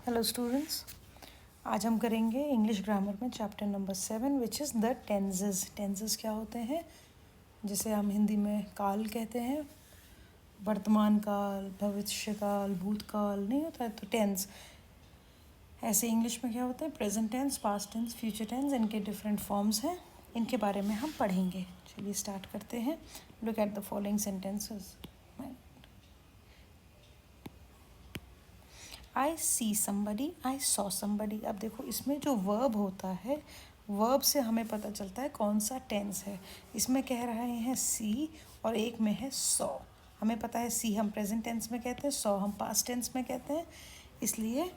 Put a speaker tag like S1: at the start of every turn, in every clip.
S1: Hello students, आज हम करेंगे इंग्लिश ग्रामर में chapter number 7 which is the tenses. Tenses क्या होते हैं, जिसे हम हिंदी में काल कहते हैं। वर्तमान काल, भविष्य काल, भूतकाल नहीं होता है तो टेंस। ऐसे इंग्लिश में क्या होता है, present tense, past tense, future tense, इनके डिफरेंट फॉर्म्स हैं। इनके बारे में हम पढ़ेंगे। चलिए स्टार्ट करते हैं। Look at the following sentences. I C somebody, I saw somebody. अब देखो इसमें जो वर्ब होता है, वर्ब से हमें पता चलता है कौन सा टेंस है। इसमें कह रहे हैं सी और एक में है सॉ। हमें पता है सी हम प्रेजेंट टेंस में कहते हैं, सॉ हम पास्ट टेंस में कहते हैं। इसलिए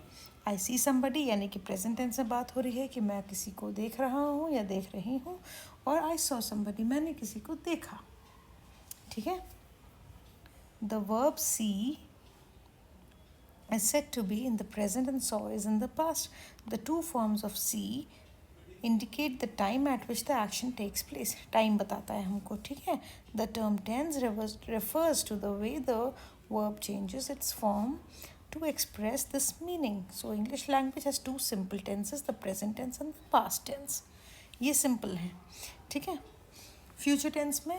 S1: आई सी समबडी यानी कि प्रेजेंट टेंस में बात हो रही है कि मैं किसी को देख रहा हूँ या देख रही हूँ, और आई सॉ समबडी मैंने किसी को देखा। ठीक है। The verb see is said to be in the present and saw is in the past. The two forms of see indicate the time at which the action takes place. Time बताता है हमको, ठीक है। The term tense refers to the way the verb changes its form to express this meaning. So English language has two simple tenses, the present tense and the past tense. ये simple है, ठीक है। Future tense में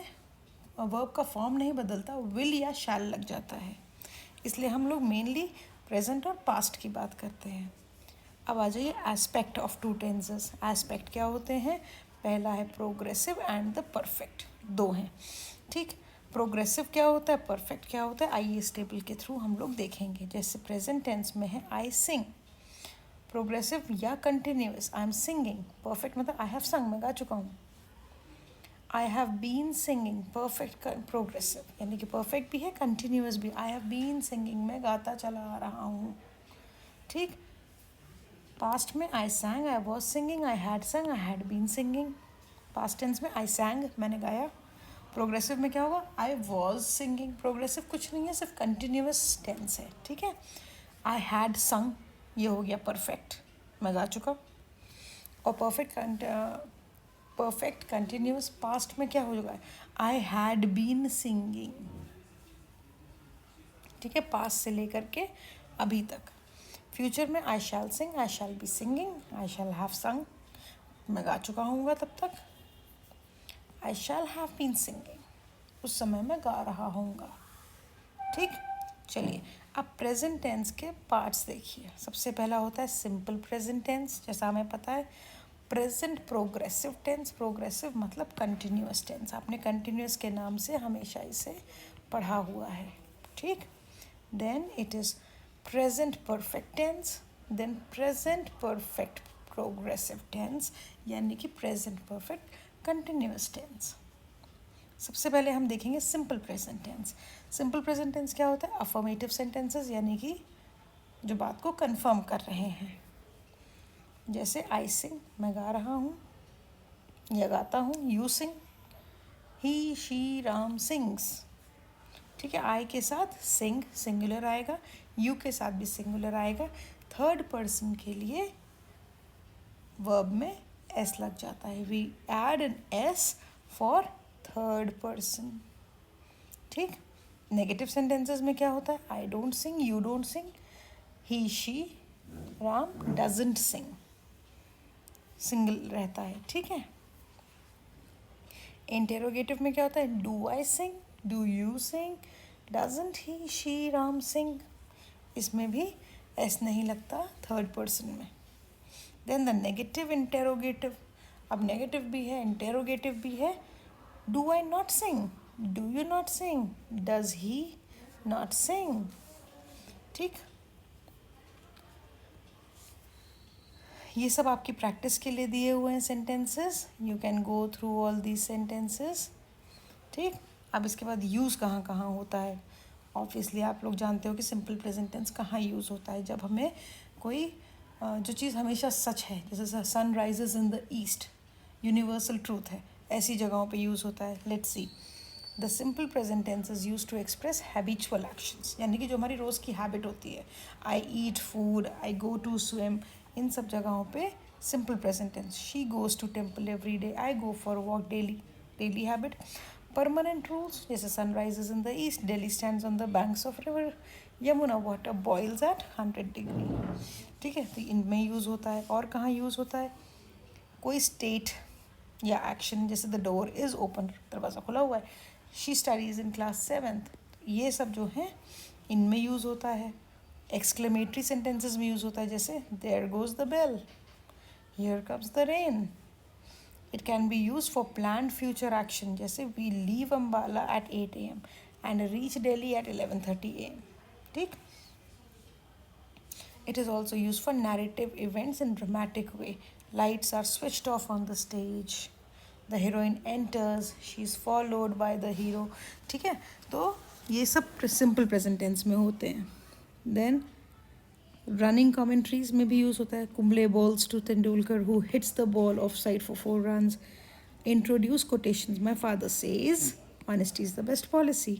S1: verb का form नहीं बदलता, will या shall लग जाता है। इसलिए हम लोग मेनली प्रेजेंट और पास्ट की बात करते हैं। अब आ जाइए aspect of two tenses. Aspect क्या होते हैं, पहला है प्रोग्रेसिव एंड द परफेक्ट, दो हैं, ठीक। प्रोग्रेसिव क्या होता है, परफेक्ट क्या होता है, आइए इस टेबल के थ्रू हम लोग देखेंगे। जैसे प्रेजेंट टेंस में है आई सिंग, प्रोग्रेसिव या continuous I am singing, perfect मतलब आई हैव संग, मैं गा चुका हूँ। I have been singing, perfect progressive यानी कि परफेक्ट भी है, कंटिन्यूस भी। आई हैव बीन सिंगिंग, मैं गाता चला आ रहा हूँ, ठीक। पास्ट में I sang, I was singing, I had sung, I had been singing. Past tense में आई सैंग, मैंने गाया। प्रोग्रेसिव में क्या होगा, आई वॉज सिंगिंग। प्रोग्रेसिव कुछ नहीं है, सिर्फ कंटिन्यूस टेंस है, ठीक है। आई हैड संग, ये हो गया परफेक्ट, मैं गा चुका। और परफेक्ट कंटिन्यूस पास्ट में क्या होगा, आई हैड बीन सिंगिंग, ठीक है, पास्ट से लेकर के अभी तक। फ्यूचर में I shall sing, I shall be singing, I shall have sung, मैं गा चुका हूँगा तब तक। I shall have been singing, उस समय मैं गा रहा हूँगा, ठीक। चलिए अब प्रेजेंट टेंस के पार्ट्स देखिए। सबसे पहला होता है सिंपल प्रेजेंट टेंस, जैसा हमें पता है। प्रेजेंट प्रोग्रेसिव टेंस, प्रोग्रेसिव मतलब कंटिन्यूस टेंस, आपने कंटिन्यूस के नाम से हमेशा इसे पढ़ा हुआ है, ठीक। Then it is present perfect tense, then present perfect progressive tense यानी कि प्रेजेंट परफेक्ट कंटिन्यूस टेंस। सबसे पहले हम देखेंगे simple present tense. Simple present tense क्या होता है, अफर्मेटिव सेंटेंसेस यानी कि जो बात को कंफर्म कर रहे हैं। जैसे आई सिंग, मैं गा रहा हूँ या गाता हूँ। You sing, he she Ram sings, ठीक है। आई के साथ सिंग सिंगुलर आएगा, यू के साथ भी सिंगुलर आएगा। थर्ड पर्सन के लिए वर्ब में एस लग जाता है, we add an s for third person, ठीक। नेगेटिव सेंटेंसेस में क्या होता है, I don't sing, you don't sing, he she Ram doesn't sing, single रहता है, ठीक है। इंटेरोगेटिव में क्या होता है, do I sing, do you sing, doesn't he she Ram sing, इसमें भी एस नहीं लगता थर्ड पर्सन में। देन द नेगेटिव इंटेरोगेटिव, अब नेगेटिव भी है इंटेरोगेटिव भी है। Do I not sing, do you not sing, does he not sing, ठीक। ये सब आपकी प्रैक्टिस के लिए दिए हुए हैं sentences, you can go through all these sentences, ठीक। अब इसके बाद यूज़ कहाँ कहाँ होता है। ऑब्वियसली आप लोग जानते हो कि सिंपल प्रेजेंट टेंस कहाँ यूज़ होता है, जब हमें कोई जो चीज़ हमेशा सच है, जैसे sun rises in the east, universal truth है, ऐसी जगहों पे यूज़ होता है। Let's see, the simple present tense is use to express habitual actions, यानी कि जो हमारी रोज़ की हैबिट होती है, I eat food, I go to swim, इन सब जगहों पे simple present tense. She goes to temple every day, I go for walk daily, daily habit. Permanent rules जैसे sun rises in the east, Delhi stands on the banks of river, Yamuna water boils at 100 degree. ठीक है, तो इनमें use होता है। और कहाँ use होता है? कोई स्टेट या एक्शन, जैसे द डोर इज़ ओपन, दरवाज़ा खुला हुआ है। She studies in class 7th, ये सब जो है इनमें यूज़ होता है। एक्सक्लेमेटरी सेंटेंसेस में यूज़ होता है, जैसे there goes the bell, here comes the rain. It can be use for planned future action, जैसे we leave Ambala at 8 AM and reach Delhi at 11:30 AM। ठीक। It is also used for narrative events in dramatic way. Lights are switched off on the stage. The heroine enters. She is followed by the hero. ठीक है, तो ये सब simple present tense में होते हैं। Then running commentaries में भी यूज़ होता है। Kumble bowls to Tendulkar who hits the ball off side for 4 runs. Introduce quotations, my father says honesty is the best policy.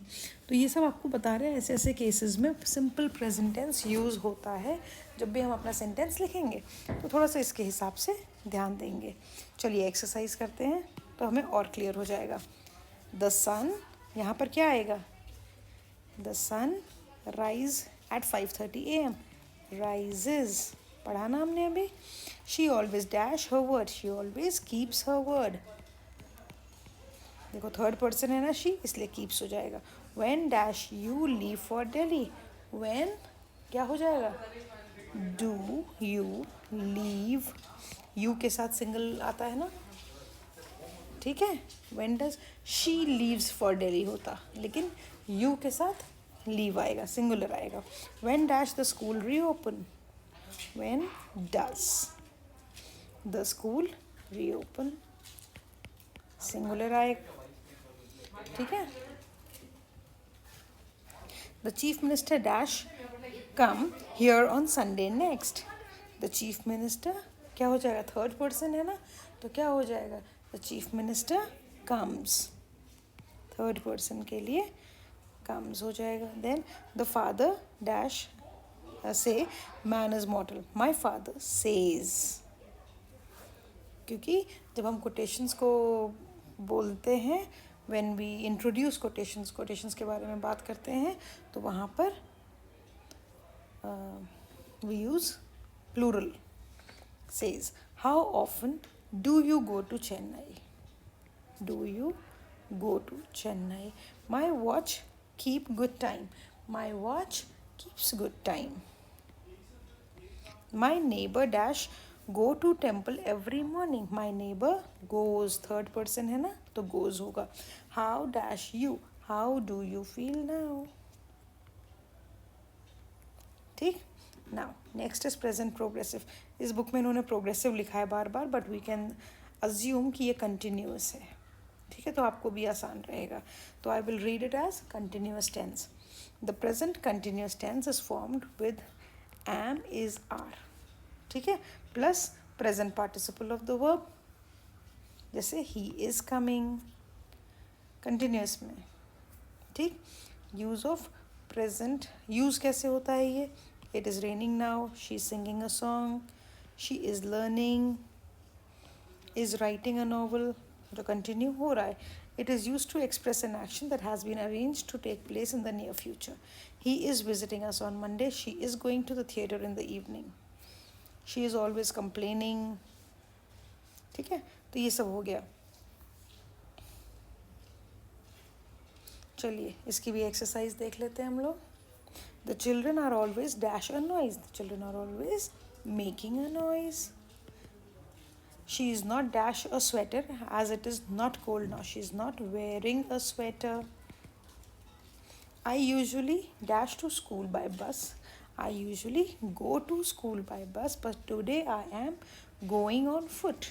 S1: तो ये सब आपको बता रहे हैं ऐसे ऐसे केसेस में सिंपल प्रेजेंट टेंस यूज़ होता है। जब भी हम अपना सेंटेंस लिखेंगे तो थोड़ा सा इसके हिसाब से ध्यान देंगे। चलिए एक्सरसाइज करते हैं तो हमें और क्लियर हो जाएगा। द सन, यहाँ पर क्या आएगा? The sun rise at 5:30 AM, rises पढ़ा ना हमने अभी। She always dash her word, she always keeps her word. देखो थर्ड पर्सन है ना शी, इसलिए कीप्स हो जाएगा। When dash you leave for Delhi, when क्या हो जाएगा? डू यू लीव, यू के साथ सिंगल आता है ना, ठीक है। When does she leaves for Delhi होता, लेकिन यू के साथ लीव आएगा, सिंगुलर आएगा। When dash the school reopen, when does the school reopen, singular आएगा, ठीक है। The chief minister dash come here on Sunday next, the chief minister क्या हो जाएगा? थर्ड पर्सन है ना, तो क्या हो जाएगा? The chief minister comes, third person के लिए कम्स हो जाएगा। देन द फादर डैश से man is मॉर्टल, my father says, क्योंकि जब हम कोटेशंस को बोलते हैं, व्हेन वी इंट्रोड्यूस कोटेशंस के बारे में बात करते हैं, तो वहाँ पर we use plural. Says, how often do you go to Chennai, do you go to Chennai. My watch keep good time, my watch keeps good time. My neighbour dash go to temple every morning, my neighbour goes, third person है ना, तो goes होगा। How dash you, how do you feel now. ठीक। Now next is present progressive. इस book में इन्होंने progressive लिखा है बार बार, बट वी कैन अज्यूम कि ये कंटिन्यूस है, ठीक है, तो आपको भी आसान रहेगा। तो I will read it as continuous tense. The present continuous tense is formed with am is are, ठीक है, plus present participle of the verb, जैसे ही इज कमिंग, कंटिन्यूस में। ठीक। यूज ऑफ प्रेजेंट, यूज कैसे होता है ये? It is raining now, she is singing a song, she is learning, is writing a novel, जो कंटिन्यू हो रहा है। It is use to express an action that has been arranged to take place in the near future. He is visiting us on Monday, she is going to the theatre in the evening, she is always complaining, ठीक है, तो ये सब हो गया। चलिए इसकी भी एक्सरसाइज देख लेते हैं हम लोग। The children are always dash a noise, the children are always making a noise. She is not dash a sweater as it is not cold now. She is not wearing a sweater. I usually dash to school by bus. I usually go to school by bus, but today I am going on foot.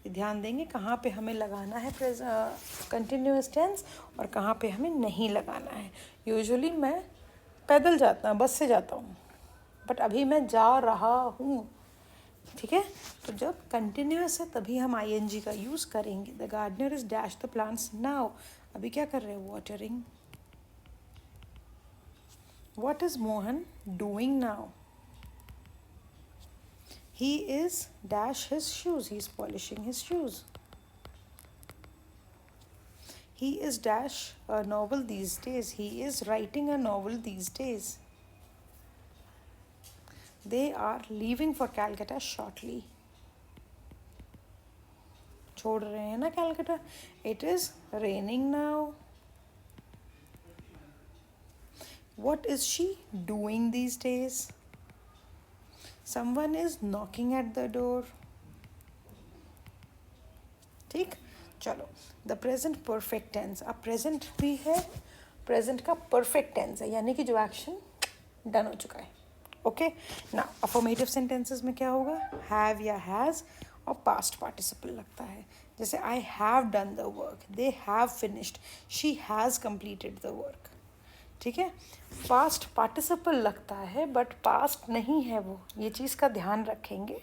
S1: ध्यान देंगे कहाँ पे हमें लगाना है continuous tense और कहाँ पे हमें नहीं लगाना है। यूजुअली मैं पैदल जाता हूँ, बस से जाता हूँ, बट अभी मैं जा रहा हूँ, ठीक है। तो जब कंटिन्यूस है तभी हम आईएनजी का यूज़ करेंगे। The gardener is dash the plants now, अभी क्या कर रहे हैं? Watering. What is Mohan doing now? He is dash his shoes, he is polishing his shoes. He is dash a novel these days. He is writing a novel these days. They are leaving for Calcutta shortly. छोड़ रहे हैं ना Calcutta. It is raining now. What is she doing these days? Someone is knocking at the door. ठीक, चलो. The present perfect tense. अब present भी है, present का परफेक्ट टेंस है, यानी कि जो एक्शन डन हो चुका है. ओके, ना अफर्मेटिव सेंटेंसेस में क्या होगा? हैव या हैज़ और पास्ट पार्टिसिपल लगता है. जैसे I have done the work, they have finished, she has completed the work. ठीक है, पास्ट पार्टिसिपल लगता है बट पास्ट नहीं है वो, ये चीज़ का ध्यान रखेंगे.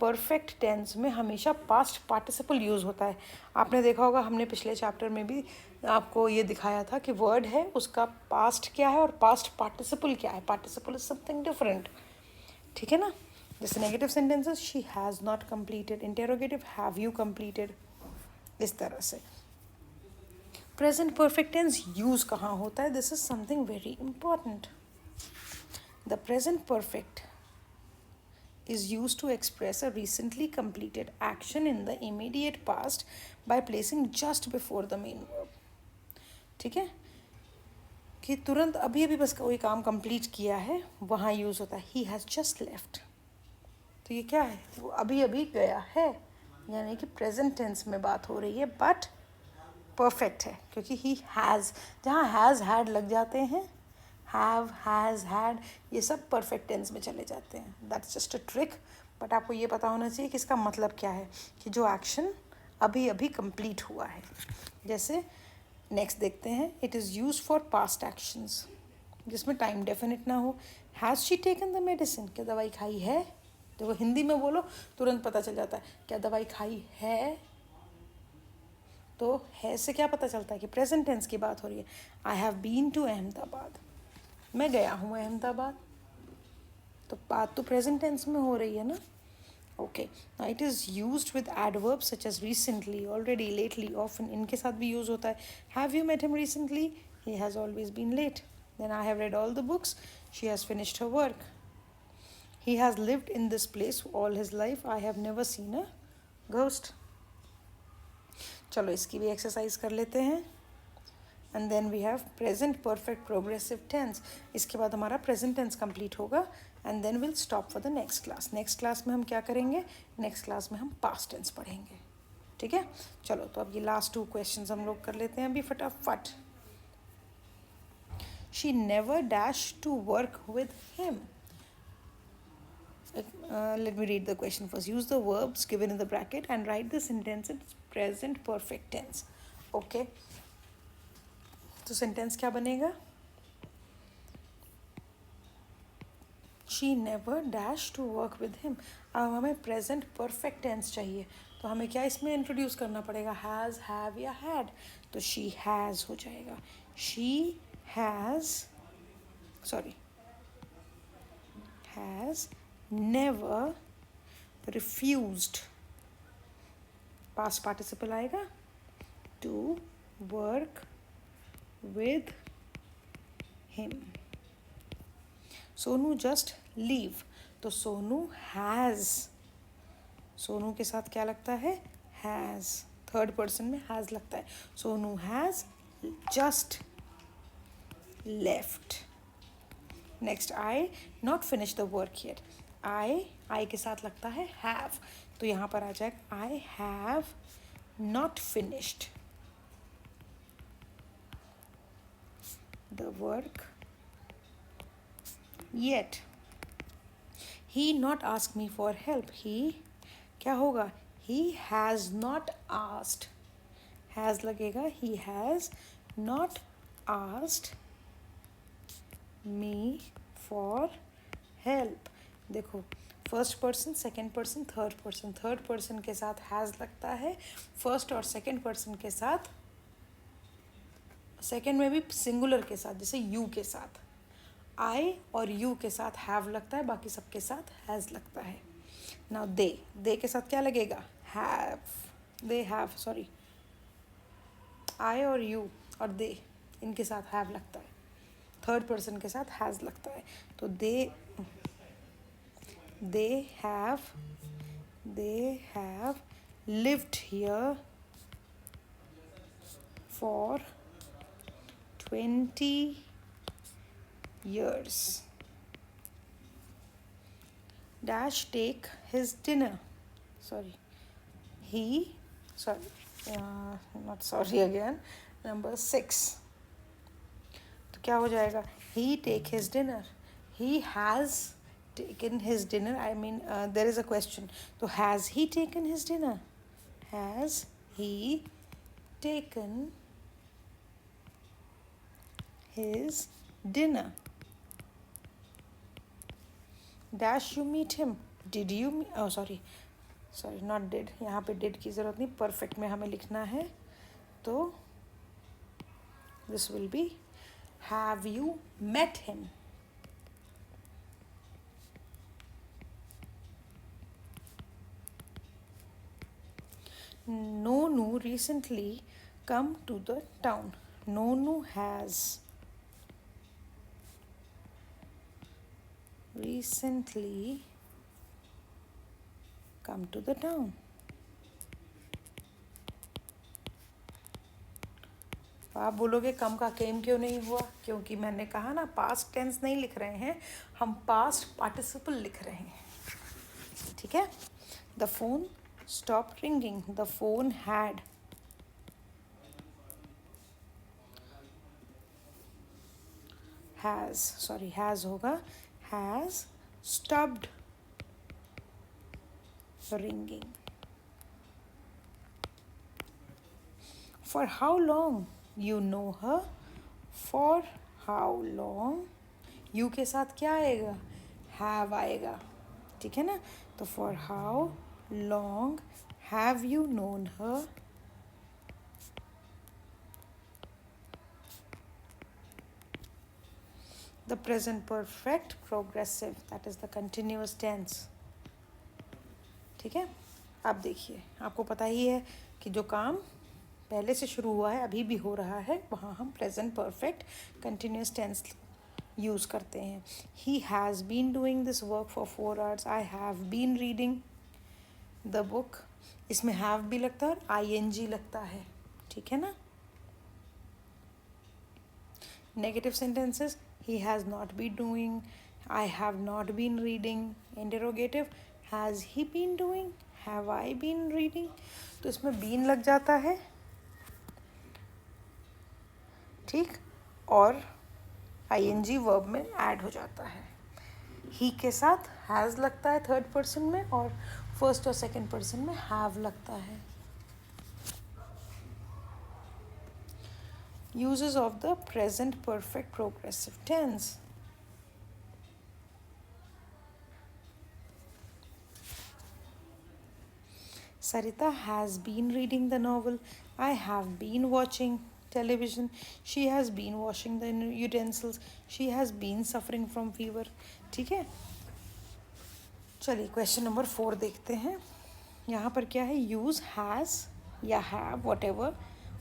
S1: परफेक्ट टेंस में हमेशा पास्ट पार्टिसिपल यूज़ होता है. आपने देखा होगा, हमने पिछले चैप्टर में भी आपको ये दिखाया था कि वर्ड है उसका पास्ट क्या है और पास्ट पार्टिसिपल क्या है. Participle is something different. ठीक है ना. जैसे negative sentences, she has not completed. Interrogative, have you completed. इस तरह से. प्रेजेंट परफेक्ट टेंस यूज कहाँ होता है? This is something very important. The present perfect is used to express a recently completed action in the immediate past by placing just before the main verb. ठीक है, कि तुरंत अभी अभी बस कोई काम कंप्लीट किया है, वहाँ यूज़ होता है. He has just left. तो ये क्या है? वो अभी अभी गया है, यानी कि प्रेजेंट टेंस में बात हो रही है बट परफेक्ट है, क्योंकि ही हैज़, जहाँ हैज़ हैड लग जाते हैं, हैव, हैज़, हैड, ये सब परफेक्ट टेंस में चले जाते हैं. That's just a trick. But आपको ये पता होना चाहिए कि इसका मतलब क्या है, कि जो एक्शन अभी अभी कंप्लीट हुआ है. जैसे नेक्स्ट देखते हैं, it is use for past actions, जिसमें टाइम डेफिनेट ना हो. Has she taken the medicine, क्या दवाई खाई है? देखो हिंदी में बोलो तुरंत पता चल जाता है, क्या दवाई खाई है. तो है से क्या पता चलता है कि प्रेजेंट टेंस की बात हो रही है. I have been to Ahmedabad, मैं गया हूँ अहमदाबाद. तो बात तो प्रेजेंट टेंस में हो रही है ना. Okay, now it is used with adverb such as recently, already, lately, often. इनके साथ भी यूज़ होता है. Have you met him recently? He has always been late. Then I have read all the books. She has finished her work. He has lived in this place all his life. I have never seen a ghost. चलो इसकी भी exercise कर लेते हैं. And then we have present perfect progressive tense. इसके बाद हमारा present tense complete होगा and then will stop for the next class. Next class में हम क्या करेंगे? नेक्स्ट क्लास में हम पास्ट टेंस पढ़ेंगे. ठीक है, चलो तो अब ये लास्ट 2 क्वेश्चंस हम लोग कर लेते हैं अभी फटाफट. She never dash to work with him. Let me read the question first. Use the verbs given in the bracket and write the sentence in present perfect tense. Okay. तो sentence क्या बनेगा? She never dash to work with him. अब हमें present perfect tense चाहिए, तो हमें क्या इसमें इंट्रोड्यूस करना पड़ेगा? हैज़, हैव या हैड. तो शी हैज़ हो जाएगा. She has, sorry, has never refused. Past participle आएगा. To work with him. Sonu just leave. तो सोनू हैज़, सोनू के साथ क्या लगता है? हैज़. थर्ड पर्सन में हैज़ लगता है. Sonu has just left. Next, I not finish the work yet. I के साथ लगता है हैव, तो यहाँ पर आ जाएगा आई have not finished the work yet. He not asked me for help. He क्या होगा? He has not asked. Has लगेगा. He has not asked me for help. देखो, first person, second person, third person. Third person के साथ has लगता है. First और second person के साथ, सेकेंड में भी सिंगुलर के साथ, जैसे यू के साथ आई और यू के साथ हैव लगता है, बाकी सबके साथ हैज़ लगता है. नाउ दे के साथ क्या लगेगा? हैव. दे हैव, सॉरी, आई और यू और दे, इनके साथ हैव लगता है, थर्ड पर्सन के साथ हैज़ लगता है। तो they have lived here for 20 years. Dash take his dinner. Sorry. Not sorry again. Number 6. तो क्या हो जाएगा? He take his dinner. He has taken his dinner. I mean, there is a question. So has he taken his dinner? Has he taken his dinner? Dash you meet him. Did you meet? Oh, sorry, not did. यहाँ पे did की ज़रूरत नहीं, perfect में हमें लिखना है। तो this will be have you met him? Nonu recently come to the town. Nonu has recently come to the town. आप बोलोगे कम का केम क्यों नहीं हुआ? क्योंकि मैंने कहा ना, पास्ट टेंस नहीं लिख रहे हैं हम, पास्ट पार्टिसिपल लिख रहे हैं। ठीक है। The phone stop ringing, the phone had has होगा, has stopped ringing. For how long? You know her. For how long? You के साथ क्या आएगा? Have आएगा। ठीक है ना? तो for how long have you known her? The present perfect progressive, that is the continuous tense. ठीक है। अब देखिए, आपको पता ही है कि जो काम पहले से शुरू हुआ है, अभी भी हो रहा है, वहाँ हम present perfect continuous tense use करते हैं। He has been doing this work for 4 hours. I have been reading the book. इसमें हैव भी लगता है और ING लगता है। ठीक है ना। Negative sentences, he has not been doing, I have not been reading. Interrogative, has he been doing, have I been reading. तो इसमें बीन लग जाता है, ठीक, और ING वर्ब में ऐड हो जाता है। ही के साथ हैज़ लगता है थर्ड पर्सन में, और फर्स्ट और सेकंड पर्सन में हैव लगता है। Uses of the present perfect progressive tense. Sarita has been reading the novel. I have been watching television. She has been washing the utensils. She has been suffering from fever. ठीक है। चलिए question number 4 देखते हैं। यहाँ पर क्या है? Use has या हैव वॉट एवर,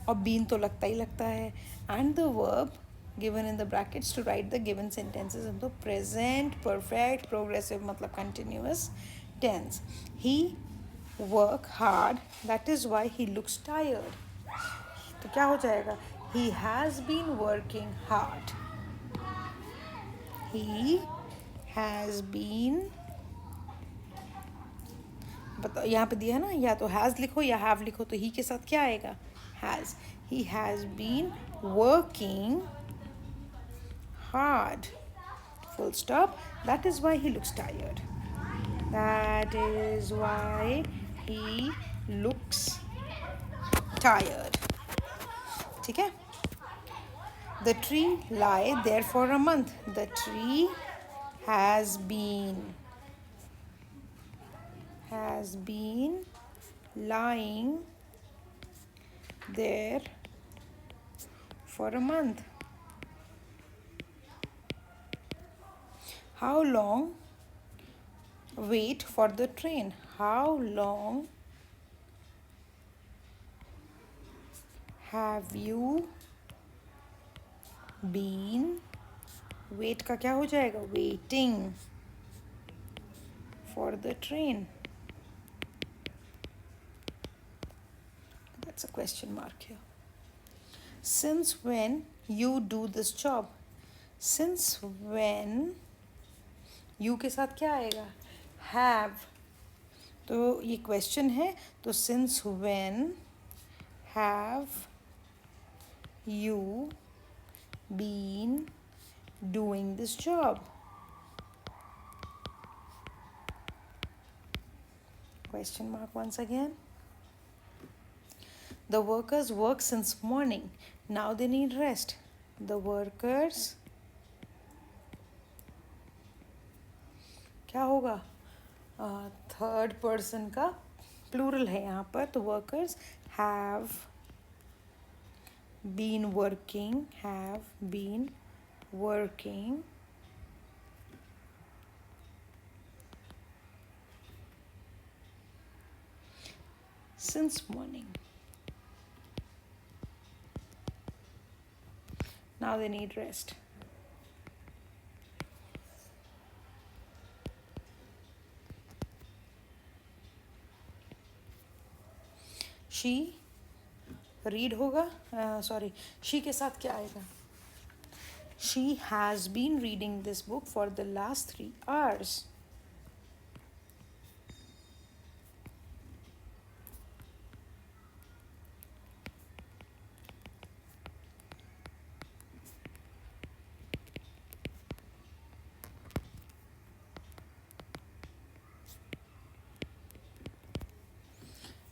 S1: और बीन तो लगता ही लगता है, and the verb given in the brackets to write the given sentences in the present perfect progressive मतलब continuous tense. He work hard, that is why he looks tired. तो क्या हो जाएगा? He has been working hard. He has been, बताओ, यहाँ पे दिया है ना, या तो हैज़ लिखो या हैव लिखो, तो ही के साथ क्या आएगा? Has. He has been working hard. Full stop. That is why he looks tired. That is why he looks tired. ठीक है। The tree lie there for a month. The tree has been lying there for a month. How long? Wait for the train. How long have you been, wait का क्या हो जाएगा, waiting for the train. That's a question mark here. Since when you do this job? Since when you के साथ क्या आएगा, have. तो ये क्वेश्चन है, तो since when have you been doing this job? Question mark once again. The workers work since morning. Now they need rest. The workers क्या होगा, थर्ड पर्सन का प्लूरल है यहाँ पर, तो workers have been working since morning. Now they need rest. She, read होगा, sorry, she के साथ क्या आएगा, she has been reading this book for the last 3 hours.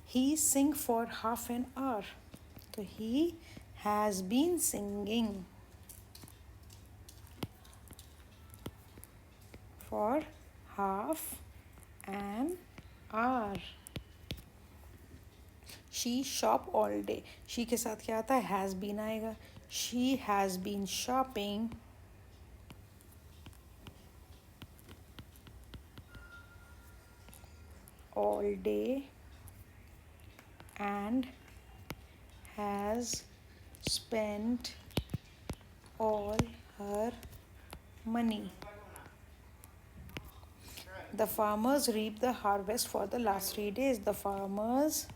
S1: He sing for half an hour. So he has been singing for half an hour. She shop all day. She के साथ क्या आता है, has been आएगा. She has been shopping all day and has spent all her money. The farmers reap the harvest for the last 3 days. The farmers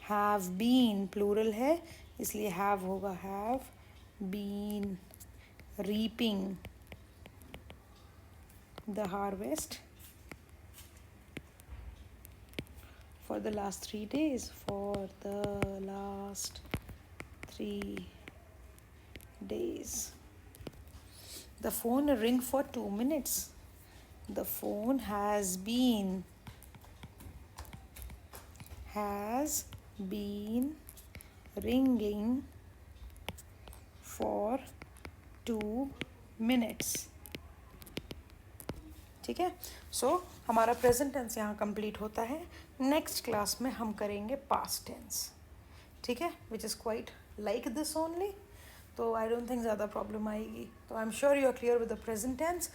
S1: have been, plural है इसलिए have होगा, have been reaping the harvest for the last 3 days. For the last 3 days. The phone ring for 2 minutes. The phone has been ringing for 2 minutes. ठीक है, सो हमारा present tense यहाँ complete होता है. Next class में हम करेंगे पास्ट टेंस. ठीक है, which is quite like this only. तो आई डोंट थिंक ज़्यादा प्रॉब्लम आएगी. तो I am sure you are clear with the present tense.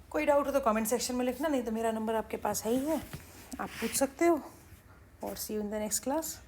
S1: कोई डाउट हो तो कमेंट सेक्शन में लिखना, नहीं तो मेरा नंबर आपके पास है ही है, आप पूछ सकते हो. और see you in the next class.